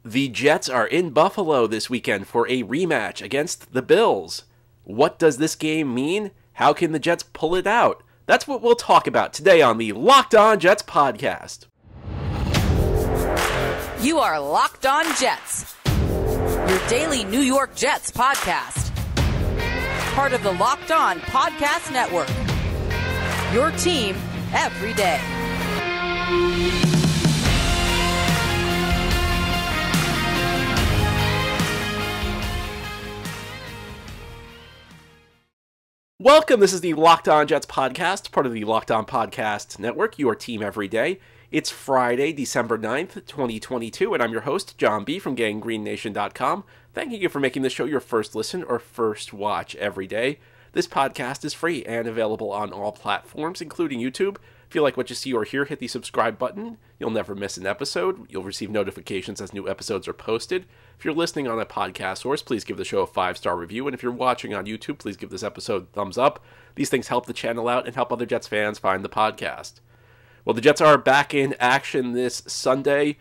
The Jets are in Buffalo this weekend for a rematch against the Bills. What does this game mean? How can the Jets pull it out? That's what we'll talk about today on the Locked On Jets podcast. You are Locked On Jets, your daily New York Jets podcast. Part of the Locked On Podcast Network, your team every day. Welcome, this is the Locked On Jets podcast, part of the Locked On Podcast Network, your team every day. It's Friday, December 9th, 2022, and I'm your host, John B. from GangGreenNation.com. Thanking you for making this show your first listen or first watch every day. This podcast is free and available on all platforms, including YouTube. If you like what you see or hear, hit the subscribe button. You'll never miss an episode. You'll receive notifications as new episodes are posted. If you're listening on a podcast source, please give the show a 5-star review. And if you're watching on YouTube, please give this episode a thumbs up. These things help the channel out and help other Jets fans find the podcast. Well, the Jets are back in action this Sunday.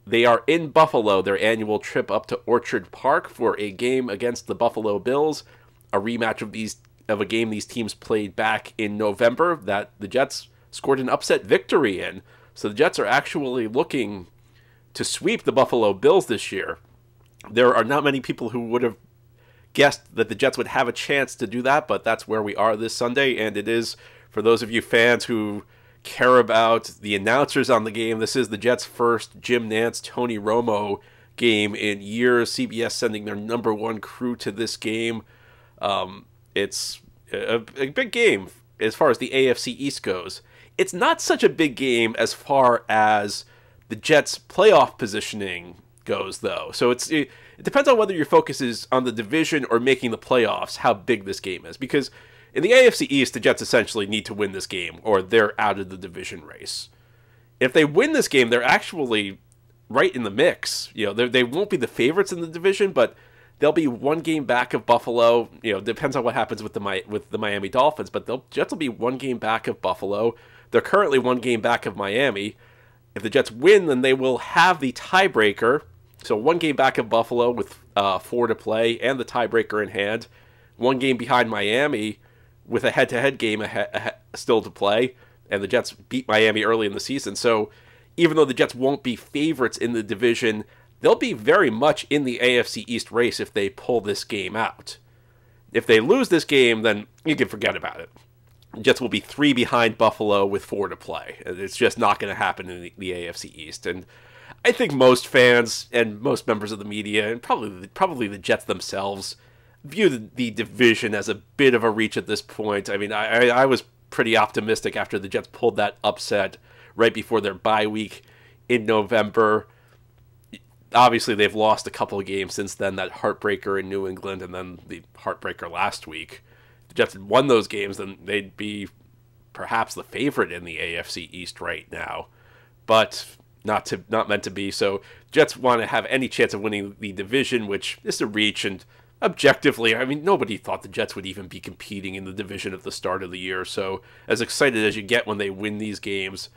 They are in Buffalo, their annual trip up to Orchard Park for a game against the Buffalo Bills, a rematch of a game these teams played back in November that the Jets scored an upset victory in. So the Jets are actually looking to sweep the Buffalo Bills this year. There are not many people who would have guessed that the Jets would have a chance to do that, but that's where we are this Sunday, and it is, for those of you fans who care about the announcers on the game, this is the Jets' first Jim Nantz, Tony Romo game in years. CBS sending their number one crew to this game. It's a big game as far as the AFC East goes. It's not such a big game as far as the Jets' playoff positioning goes, though. So it depends on whether your focus is on the division or making the playoffs, how big this game is. Because in the AFC East, the Jets essentially need to win this game, or they're out of the division race. If they win this game, they're actually right in the mix. You know, they won't be the favorites in the division, but they'll be one game back of Buffalo. You know, depends on what happens with the Miami Dolphins, but the Jets will be one game back of Buffalo. They're currently one game back of Miami. If the Jets win, then they will have the tiebreaker. So one game back of Buffalo with 4 to play and the tiebreaker in hand. One game behind Miami with a head-to-head game still to play. And the Jets beat Miami early in the season. So even though the Jets won't be favorites in the division, they'll be very much in the AFC East race if they pull this game out. If they lose this game, then you can forget about it. The Jets will be 3 behind Buffalo with 4 to play. It's just not going to happen in the AFC East. And I think most fans and most members of the media, and probably the Jets themselves, view the division as a bit of a reach at this point. I mean, I was pretty optimistic after the Jets pulled that upset right before their bye week in November. Obviously, they've lost a couple of games since then, that heartbreaker in New England and then the heartbreaker last week. If the Jets had won those games, then they'd be perhaps the favorite in the AFC East right now. But not meant to be. So Jets want to have any chance of winning the division, which is a reach. And objectively, I mean, nobody thought the Jets would even be competing in the division at the start of the year. So as excited as you get when they win these games,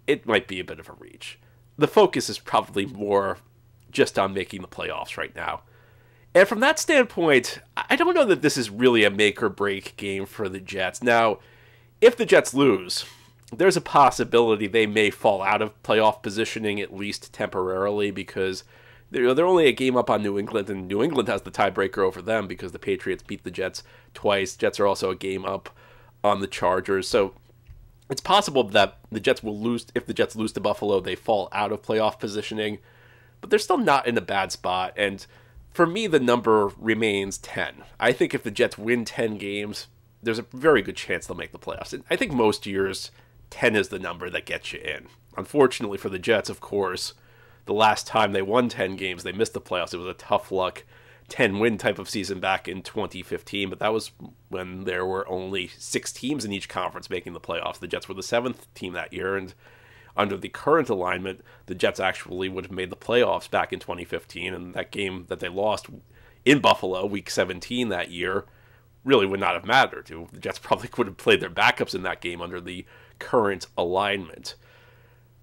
it might be a bit of a reach. The focus is probably more just on making the playoffs right now. And from that standpoint, I don't know that this is really a make or break game for the Jets. Now, if the Jets lose, there's a possibility they may fall out of playoff positioning, at least temporarily, because they're only a game up on New England, and New England has the tiebreaker over them because the Patriots beat the Jets twice. Jets are also a game up on the Chargers. So it's possible that the Jets will lose. If the Jets lose to Buffalo, they fall out of playoff positioning, but they're still not in a bad spot. And for me, the number remains 10. I think if the Jets win 10 games, there's a very good chance they'll make the playoffs. And I think most years 10 is the number that gets you in. Unfortunately for the Jets, of course, the last time they won 10 games, they missed the playoffs. It was a tough luck 10-win type of season back in 2015, but that was when there were only 6 teams in each conference making the playoffs. The Jets were the 7th team that year, and under the current alignment, the Jets actually would have made the playoffs back in 2015, and that game that they lost in Buffalo, Week 17 that year, really would not have mattered. The Jets probably would have played their backups in that game under the current alignment.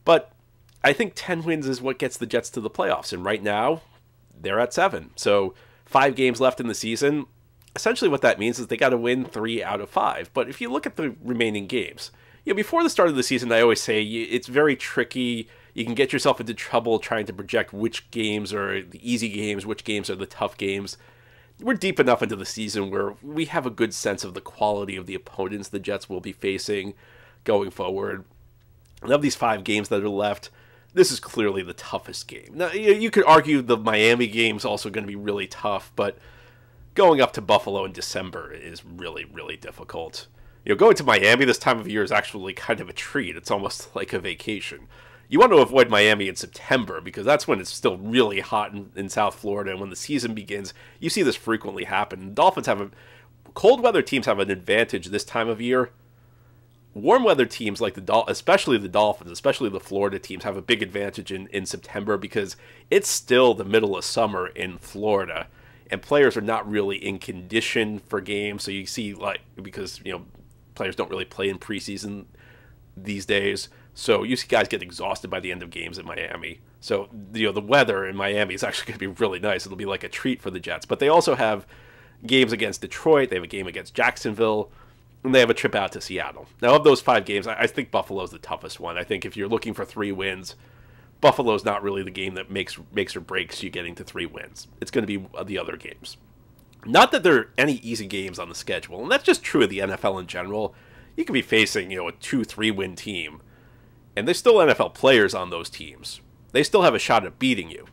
But I think 10 wins is what gets the Jets to the playoffs. And right now, they're at 7. So 5 games left in the season. Essentially what that means is they got to win 3 out of 5. But if you look at the remaining games, before the start of the season, I always say it's very tricky. You can get yourself into trouble trying to project which games are the easy games, which games are the tough games. We're deep enough into the season where we have a good sense of the quality of the opponents the Jets will be facing going forward. And of these 5 games that are left, this is clearly the toughest game. Now, you could argue the Miami game's also going to be really tough, but going up to Buffalo in December is really, really difficult. Going to Miami this time of year is actually kind of a treat. It's almost like a vacation. You want to avoid Miami in September because that's when it's still really hot in South Florida, and when the season begins, you see this frequently happen. Cold weather teams have an advantage this time of year. Warm weather teams like especially the Dolphins, especially the Florida teams, have a big advantage in September because it's still the middle of summer in Florida, and players are not really in condition for games. So you see, because players don't really play in preseason these days, so you see guys get exhausted by the end of games in Miami. So the weather in Miami is actually going to be really nice. It'll be like a treat for the Jets. But they also have games against Detroit. They have a game against Jacksonville. And they have a trip out to Seattle. Now, of those 5 games, I think Buffalo's the toughest one. I think if you're looking for 3 wins, Buffalo's not really the game that makes or breaks you getting to 3 wins. It's going to be the other games. Not that there are any easy games on the schedule, and that's just true of the NFL in general. You could be facing, a 2-3 win team, and there's still NFL players on those teams. They still have a shot at beating you.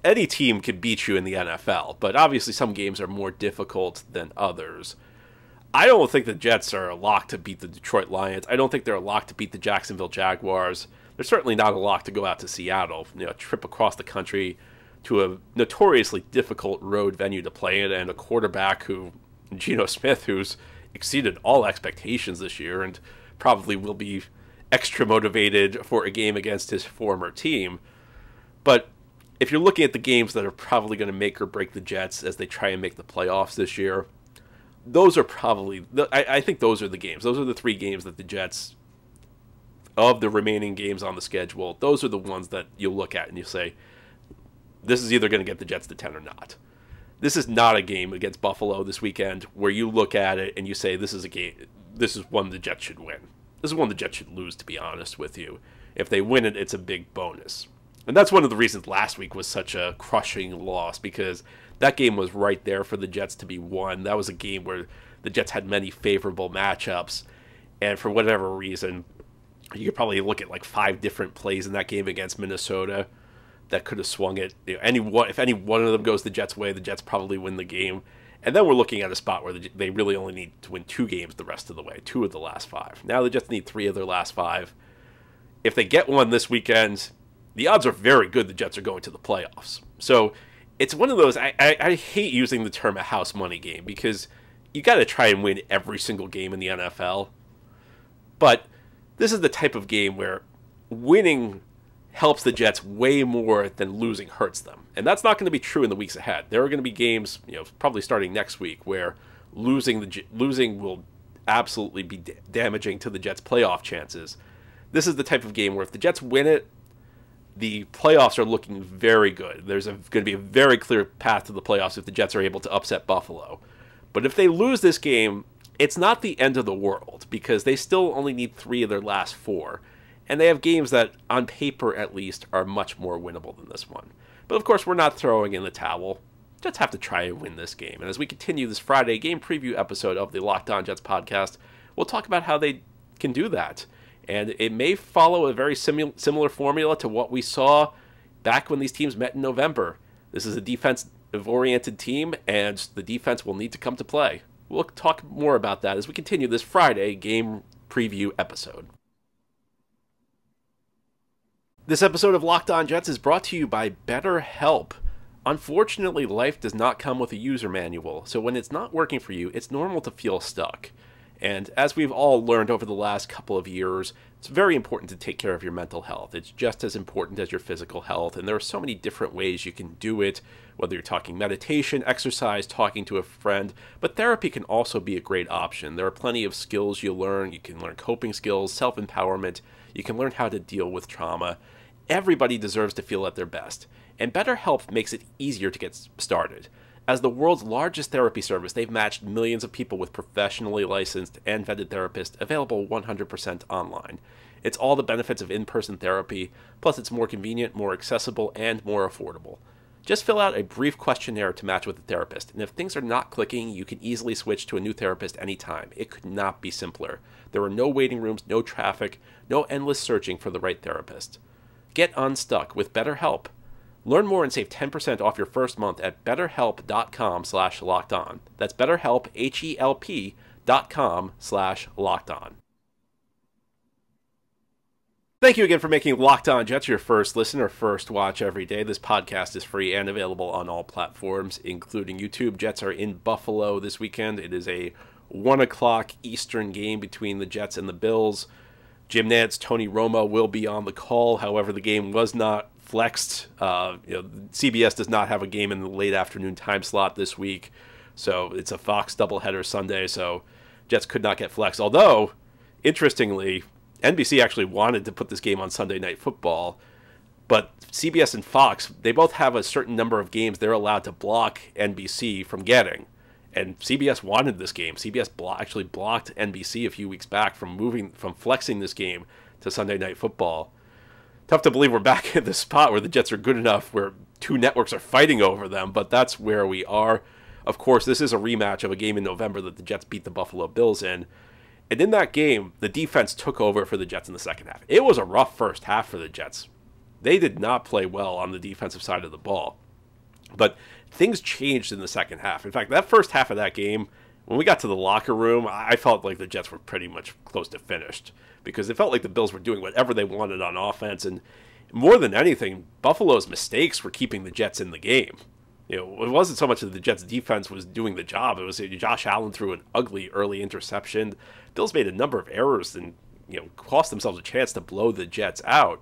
Any team can beat you in the NFL, but obviously some games are more difficult than others. I don't think the Jets are a lock to beat the Detroit Lions. I don't think they're a lock to beat the Jacksonville Jaguars. They're certainly not a lock to go out to Seattle, a trip across the country to a notoriously difficult road venue to play in, and a quarterback Geno Smith, who's exceeded all expectations this year and probably will be extra motivated for a game against his former team. But if you're looking at the games that are probably going to make or break the Jets as they try and make the playoffs this year, those are probably, I think those are the games. Those are the 3 games that the Jets, of the remaining games on the schedule, those are the ones that you'll look at and you say, this is either going to get the Jets to 10 or not. This is not a game against Buffalo this weekend where you look at it and you say, this is one the Jets should win. This is one the Jets should lose, to be honest with you. If they win it, it's a big bonus. And that's one of the reasons last week was such a crushing loss, because that game was right there for the Jets to be won. That was a game where the Jets had many favorable matchups, and for whatever reason, you could probably look at 5 different plays in that game against Minnesota that could have swung it. If any one of them goes the Jets' way, the Jets probably win the game. And then we're looking at a spot where they really only need to win 2 games the rest of the way, 2 of the last 5. Now the Jets need 3 of their last 5. If they get one this weekend, the odds are very good the Jets are going to the playoffs. So it's one of those, I hate using the term a house money game, because you got to try and win every single game in the NFL. But this is the type of game where winning helps the Jets way more than losing hurts them. And that's not going to be true in the weeks ahead. There are going to be games, probably starting next week, where losing will absolutely be damaging to the Jets' playoff chances. This is the type of game where if the Jets win it, the playoffs are looking very good. There's going to be a very clear path to the playoffs if the Jets are able to upset Buffalo. But if they lose this game, it's not the end of the world, because they still only need 3 of their last 4. And they have games that, on paper at least, are much more winnable than this one. But of course, we're not throwing in the towel. Jets have to try and win this game. And as we continue this Friday game preview episode of the Locked On Jets podcast, we'll talk about how they can do that. And it may follow a very similar formula to what we saw back when these teams met in November. This is a defensive-oriented team, and the defense will need to come to play. We'll talk more about that as we continue this Friday game preview episode. This episode of Locked On Jets is brought to you by BetterHelp. Unfortunately, life does not come with a user manual, so when it's not working for you, it's normal to feel stuck. And as we've all learned over the last couple of years, it's very important to take care of your mental health. It's just as important as your physical health, and there are so many different ways you can do it, whether you're talking meditation, exercise, talking to a friend, but therapy can also be a great option. There are plenty of skills you learn. You can learn coping skills, self-empowerment. You can learn how to deal with trauma. Everybody deserves to feel at their best, and BetterHelp makes it easier to get started. As the world's largest therapy service, they've matched millions of people with professionally licensed and vetted therapists available 100% online. It's all the benefits of in-person therapy, plus it's more convenient, more accessible, and more affordable. Just fill out a brief questionnaire to match with a therapist, and if things are not clicking, you can easily switch to a new therapist anytime. It could not be simpler. There are no waiting rooms, no traffic, no endless searching for the right therapist. Get unstuck with BetterHelp. Learn more and save 10% off your first month at betterhelp.com/lockedon. That's BetterHelp, HELP.com/lockedon. Thank you again for making Locked On Jets your first listen or first watch every day. This podcast is free and available on all platforms, including YouTube. Jets are in Buffalo this weekend. It is a 1 o'clock Eastern game between the Jets and the Bills. Jim Nantz, Tony Romo will be on the call. However, the game was not flexed. CBS does not have a game in the late afternoon time slot this week, so it's a Fox doubleheader Sunday, so Jets could not get flexed. Although, interestingly, NBC actually wanted to put this game on Sunday Night Football, but CBS and Fox, they both have a certain number of games they're allowed to block NBC from getting. And CBS wanted this game. CBS actually blocked NBC a few weeks back from flexing this game to Sunday Night Football. Tough to believe we're back in this spot where the Jets are good enough where two networks are fighting over them, but that's where we are. Of course, this is a rematch of a game in November that the Jets beat the Buffalo Bills in. And in that game, the defense took over for the Jets in the second half. It was a rough first half for the Jets. They did not play well on the defensive side of the ball. But things changed in the second half. In fact, that first half of that game, when we got to the locker room, I felt like the Jets were pretty much close to finished because it felt like the Bills were doing whatever they wanted on offense. And more than anything, Buffalo's mistakes were keeping the Jets in the game. It wasn't so much that the Jets' defense was doing the job. It was Josh Allen threw an ugly early interception. Bills made a number of errors and cost themselves a chance to blow the Jets out.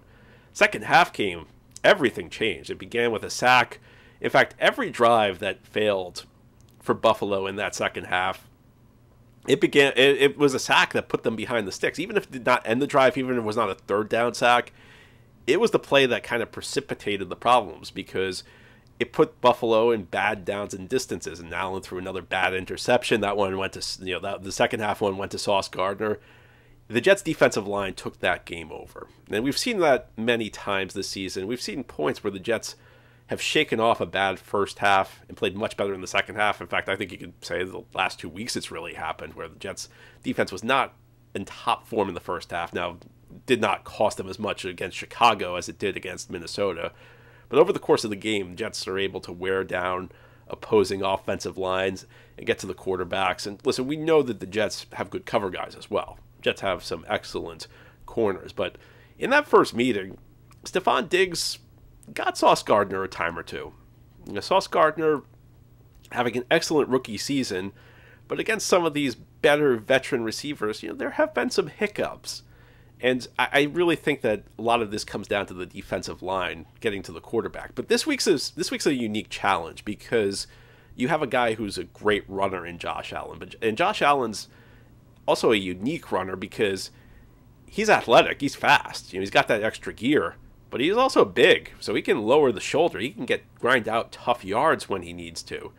Second half came, everything changed. It began with a sack. In fact, every drive that failed for Buffalo in that second half, it was a sack that put them behind the sticks. Even if it did not end the drive, even if it was not a third down sack, it was the play that kind of precipitated the problems because it put Buffalo in bad downs and distances, and Allen threw another bad interception. That one went to, the second half one went to Sauce Gardner. The Jets' defensive line took that game over. And we've seen that many times this season. We've seen points where the Jets have shaken off a bad first half and played much better in the second half. In fact, I think you could say the last 2 weeks it's really happened where the Jets' defense was not in top form in the first half. Now, did not cost them as much against Chicago as it did against Minnesota. But over the course of the game, the Jets are able to wear down opposing offensive lines and get to the quarterbacks. And listen, we know that the Jets have good cover guys as well. Jets have some excellent corners. But in that first meeting, Stephon Diggs got Sauce Gardner a time or two. Sauce Gardner having an excellent rookie season, but against some of these better veteran receivers, there have been some hiccups. And I really think that a lot of this comes down to the defensive line getting to the quarterback. But this week's a unique challenge because you have a guy who's a great runner in Josh Allen. And Josh Allen's also a unique runner because he's athletic, he's fast. He's got that extra gear, but he's also big, so he can lower the shoulder. He can grind out tough yards when he needs to.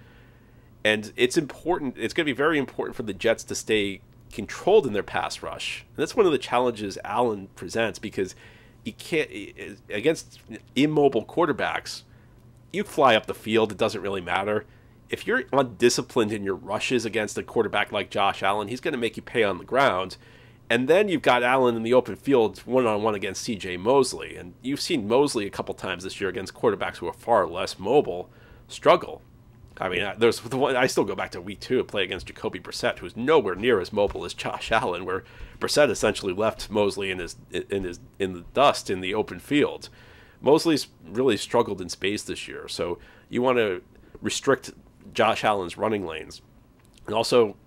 And it's important. It's going to be very important for the Jets to stay controlled in their pass rush. And that's one of the challenges Allen presents because he can't, against immobile quarterbacks, you fly up the field, it doesn't really matter. If you're undisciplined in your rushes against a quarterback like Josh Allen, he's going to make you pay on the ground. And then you've got Allen in the open field one-on-one against C.J. Mosley. And you've seen Mosley a couple times this year against quarterbacks who are far less mobile struggle. I mean, there's the one I still go back to week 2 to play against Jacoby Brissett, who's nowhere near as mobile as Josh Allen, where Brissett essentially left Mosley in the dust in the open field. Mosley's really struggled in space this year, so you want to restrict Josh Allen's running lanes, and also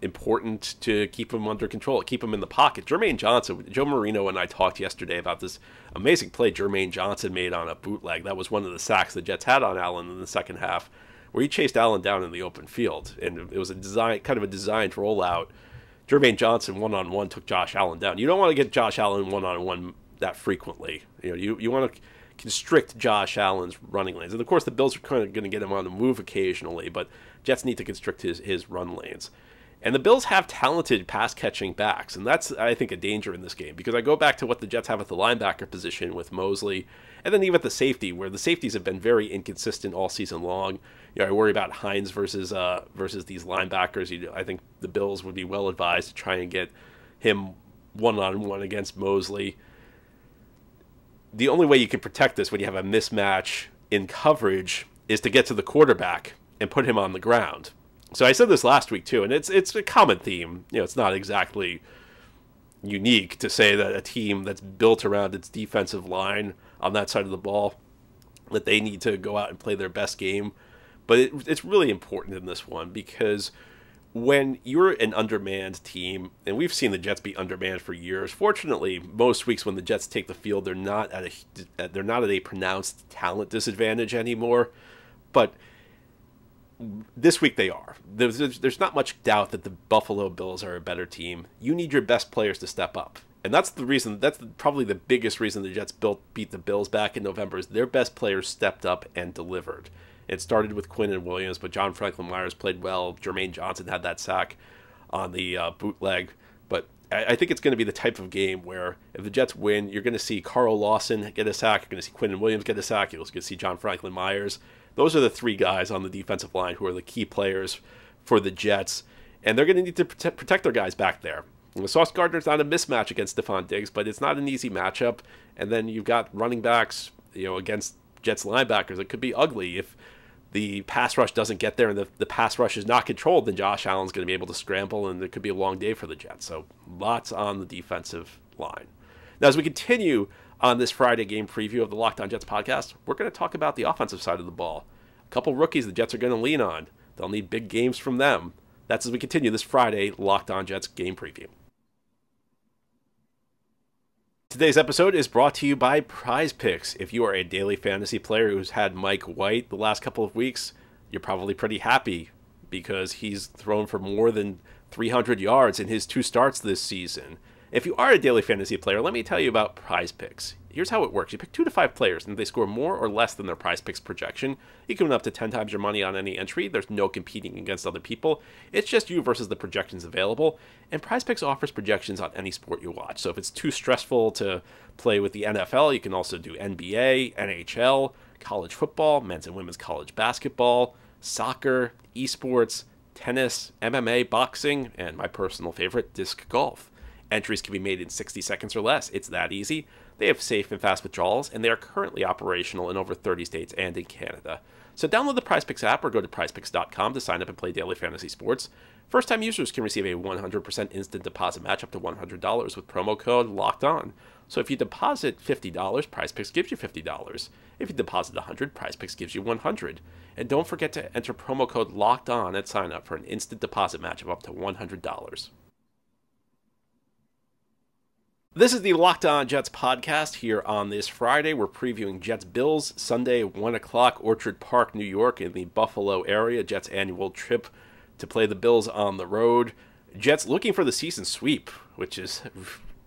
important to keep him under control, keep him in the pocket. Jermaine Johnson, Joe Marino and I talked yesterday about this amazing play Jermaine Johnson made on a bootleg. That was one of the sacks the Jets had on Allen in the second half, where he chased Allen down in the open field, and it was kind of a designed rollout. Jermaine Johnson one-on-one took Josh Allen down. You don't want to get Josh Allen one-on-one that frequently. You want to constrict Josh Allen's running lanes. And, of course, the Bills are kind of going to get him on the move occasionally, but Jets need to constrict his run lanes. And the Bills have talented pass-catching backs, and that's, I think, a danger in this game, because I go back to what the Jets have at the linebacker position with Mosley, and then even at the safety, where the safeties have been very inconsistent all season long. I worry about Hines versus these linebackers. I think the Bills would be well advised to try and get him one-on-one against Mosley. The only way you can protect this when you have a mismatch in coverage is to get to the quarterback and put him on the ground. So I said this last week too, and it's a common theme. It's not exactly unique to say that a team that's built around its defensive line on that side of the ball, that they need to go out and play their best game. But it's really important in this one, because when you're an undermanned team, and we've seen the Jets be undermanned for years. Fortunately, most weeks when the Jets take the field, they're not at a pronounced talent disadvantage anymore. But this week they are. There's not much doubt that the Buffalo Bills are a better team. You need your best players to step up. And that's the reason, probably the biggest reason the Jets beat the Bills back in November, is their best players stepped up and delivered. It started with Quinn and Williams, but John Franklin Myers played well. Jermaine Johnson had that sack on the bootleg. But I think it's going to be the type of game where if the Jets win, you're going to see Carl Lawson get a sack, you're going to see Quinn and Williams get a sack, you're going to see John Franklin Myers. Those are the three guys on the defensive line who are the key players for the Jets, and they're going to need to protect their guys back there. Sauce Gardner's not a mismatch against Stephon Diggs, but it's not an easy matchup. And then you've got running backs, against Jets linebackers. It could be ugly if the pass rush doesn't get there and the pass rush is not controlled. Then Josh Allen's going to be able to scramble, and it could be a long day for the Jets. So lots on the defensive line. Now, as we continue on this Friday game preview of the Locked On Jets podcast, we're going to talk about the offensive side of the ball. A couple rookies the Jets are going to lean on. They'll need big games from them. That's as we continue this Friday Locked On Jets game preview. Today's episode is brought to you by PrizePicks. If you are a daily fantasy player who's had Mike White the last couple of weeks, you're probably pretty happy because he's thrown for more than 300 yards in his 2 starts this season. If you are a daily fantasy player, let me tell you about PrizePicks. Here's how it works. You pick 2 to 5 players, and if they score more or less than their PrizePicks projection, you can win up to 10 times your money on any entry. There's no competing against other people. It's just you versus the projections available, and PrizePicks offers projections on any sport you watch. So if it's too stressful to play with the NFL, you can also do NBA, NHL, college football, men's and women's college basketball, soccer, esports, tennis, MMA, boxing, and my personal favorite, disc golf. Entries can be made in 60 seconds or less. It's that easy. They have safe and fast withdrawals, and they are currently operational in over 30 states and in Canada. So download the PrizePicks app or go to prizepicks.com to sign up and play daily fantasy sports. First-time users can receive a 100% instant deposit match up to $100 with promo code LOCKEDON. So if you deposit $50, PrizePicks gives you $50. If you deposit $100, PrizePicks gives you $100. And don't forget to enter promo code LOCKEDON at sign up for an instant deposit match of up to $100. This is the Locked On Jets podcast here on this Friday. We're previewing Jets-Bills Sunday, 1 o'clock, Orchard Park, New York, in the Buffalo area. Jets' annual trip to play the Bills on the road. Jets looking for the season sweep, which is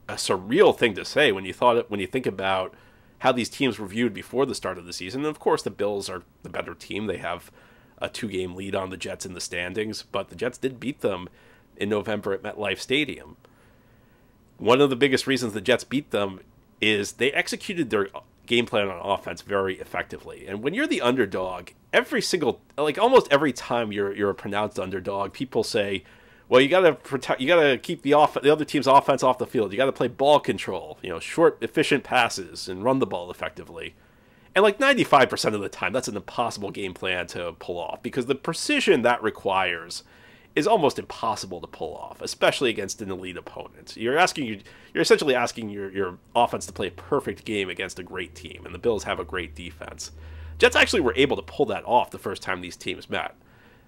a surreal thing to say when you think about how these teams were viewed before the start of the season. And of course, the Bills are the better team. They have a 2-game lead on the Jets in the standings, but the Jets did beat them in November at MetLife Stadium. One of the biggest reasons the Jets beat them is they executed their game plan on offense very effectively. And when you're the underdog, almost every time you're a pronounced underdog, people say, well, you got to keep the other team's offense off the field. You got to play ball control, short, efficient passes and run the ball effectively. And 95% of the time, that's an impossible game plan to pull off because the precision that requires is almost impossible to pull off, especially against an elite opponent. You're essentially asking your offense to play a perfect game against a great team, and the Bills have a great defense. Jets actually were able to pull that off the first time these teams met.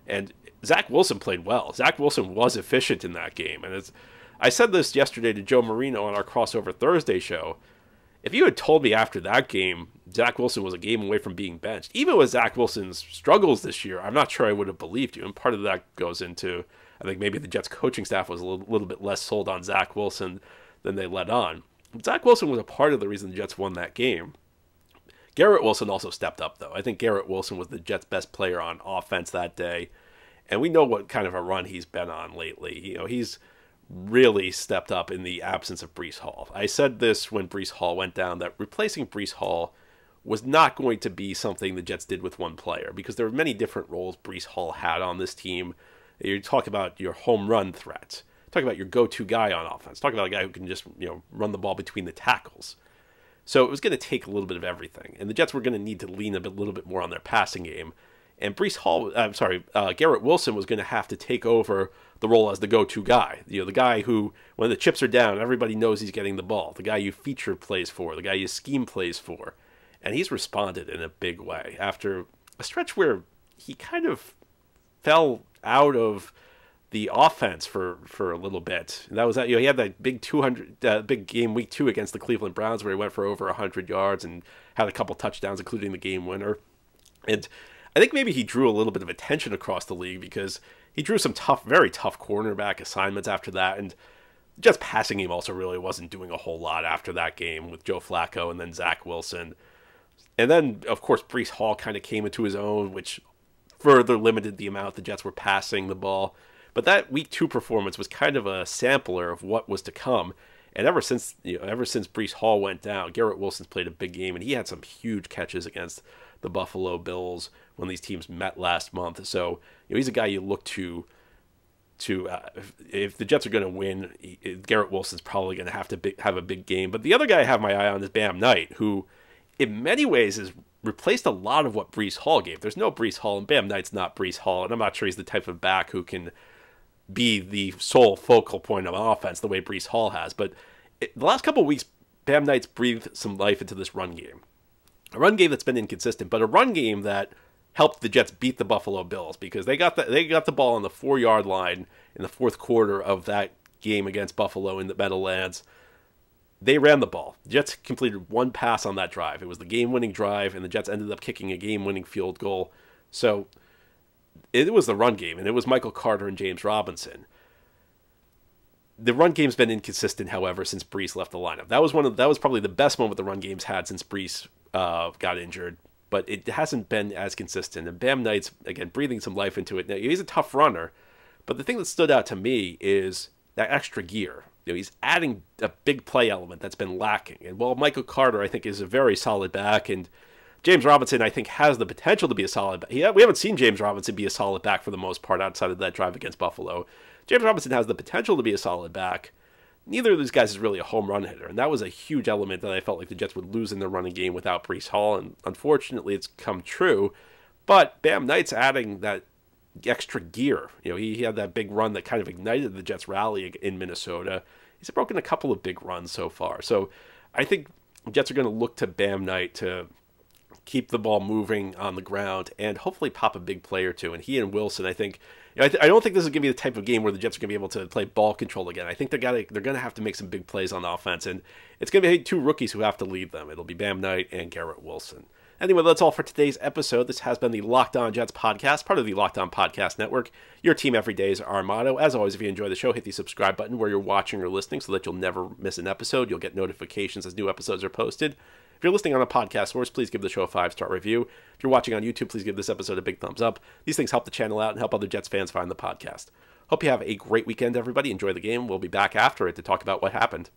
And Zach Wilson played well. Zach Wilson was efficient in that game. And I said this yesterday to Joe Marino on our Crossover Thursday show. If you had told me after that game Zach Wilson was a game away from being benched, even with Zach Wilson's struggles this year, I'm not sure I would have believed you. And part of that goes into I think maybe the Jets coaching staff was a little bit less sold on Zach Wilson than they let on. Zach Wilson was a part of the reason the Jets won that game. Garrett Wilson also stepped up, though. I think Garrett Wilson was the Jets' best player on offense that day. And we know what kind of a run he's been on lately. He's really stepped up in the absence of Breece Hall. I said this when Breece Hall went down, that replacing Breece Hall was not going to be something the Jets did with one player, because there were many different roles Breece Hall had on this team. You talk about your home run threat. Talk about your go-to guy on offense. Talk about a guy who can just run the ball between the tackles. So it was going to take a little bit of everything, and the Jets were going to need to lean a little bit more on their passing game. And Garrett Wilson was going to have to take over the role as the go-to guy. The guy who, when the chips are down, everybody knows he's getting the ball. The guy you feature plays for. The guy you scheme plays for. And he's responded in a big way after a stretch where he kind of fell out of the offense for a little bit. And that was that. He had that big big game week 2 against the Cleveland Browns where he went for over 100 yards and had a couple touchdowns, including the game winner. And I think maybe he drew a little bit of attention across the league because he drew some very tough cornerback assignments after that. And just passing game also really wasn't doing a whole lot after that game with Joe Flacco and then Zach Wilson. And then, of course, Breece Hall kind of came into his own, which further limited the amount the Jets were passing the ball. But that Week 2 performance was kind of a sampler of what was to come. And ever since Breece Hall went down, Garrett Wilson's played a big game, and he had some huge catches against the Buffalo Bills when these teams met last month. So he's a guy you look to if the Jets are going to win. Garrett Wilson's probably going to have a big game. But the other guy I have my eye on is Bam Knight, who in many ways has replaced a lot of what Breece Hall gave. There's no Breece Hall, and Bam Knight's not Breece Hall, and I'm not sure he's the type of back who can be the sole focal point of offense the way Breece Hall has. But the last couple of weeks, Bam Knight's breathed some life into this run game. A run game that's been inconsistent, but a run game that helped the Jets beat the Buffalo Bills because they got the ball on the 4-yard line in the fourth quarter of that game against Buffalo in the Meadowlands. They ran the ball. The Jets completed one pass on that drive. It was the game-winning drive, and the Jets ended up kicking a game-winning field goal. So it was the run game, and it was Michael Carter and James Robinson. The run game's been inconsistent, however, since Breece left the lineup. That was probably the best moment the run game's had since Breece got injured, but it hasn't been as consistent. And Bam Knight's, again, breathing some life into it. Now, he's a tough runner, but the thing that stood out to me is that extra gear. He's adding a big play element that's been lacking. And while Michael Carter, I think, is a very solid back, and James Robinson, I think, has the potential to be a solid back. We haven't seen James Robinson be a solid back for the most part outside of that drive against Buffalo. James Robinson has the potential to be a solid back. Neither of these guys is really a home run hitter, and that was a huge element that I felt like the Jets would lose in the running game without Breece Hall, and unfortunately it's come true. But Bam Knight's adding that extra gear. He had that big run that kind of ignited the Jets' rally in Minnesota. He's broken a couple of big runs so far. So I think the Jets are going to look to Bam Knight to keep the ball moving on the ground and hopefully pop a big play or two. And he and Wilson, I think, I don't think this is going to be the type of game where the Jets are going to be able to play ball control again. I think they're going to have to make some big plays on offense, and it's going to be two rookies who have to lead them. It'll be Bam Knight and Garrett Wilson. Anyway, that's all for today's episode. This has been the Locked On Jets podcast, part of the Locked On Podcast Network. Your team every day is our motto. As always, if you enjoy the show, hit the subscribe button where you're watching or listening so that you'll never miss an episode. You'll get notifications as new episodes are posted. If you're listening on a podcast source, please give the show a 5-star review. If you're watching on YouTube, please give this episode a big thumbs up. These things help the channel out and help other Jets fans find the podcast. Hope you have a great weekend, everybody. Enjoy the game. We'll be back after it to talk about what happened.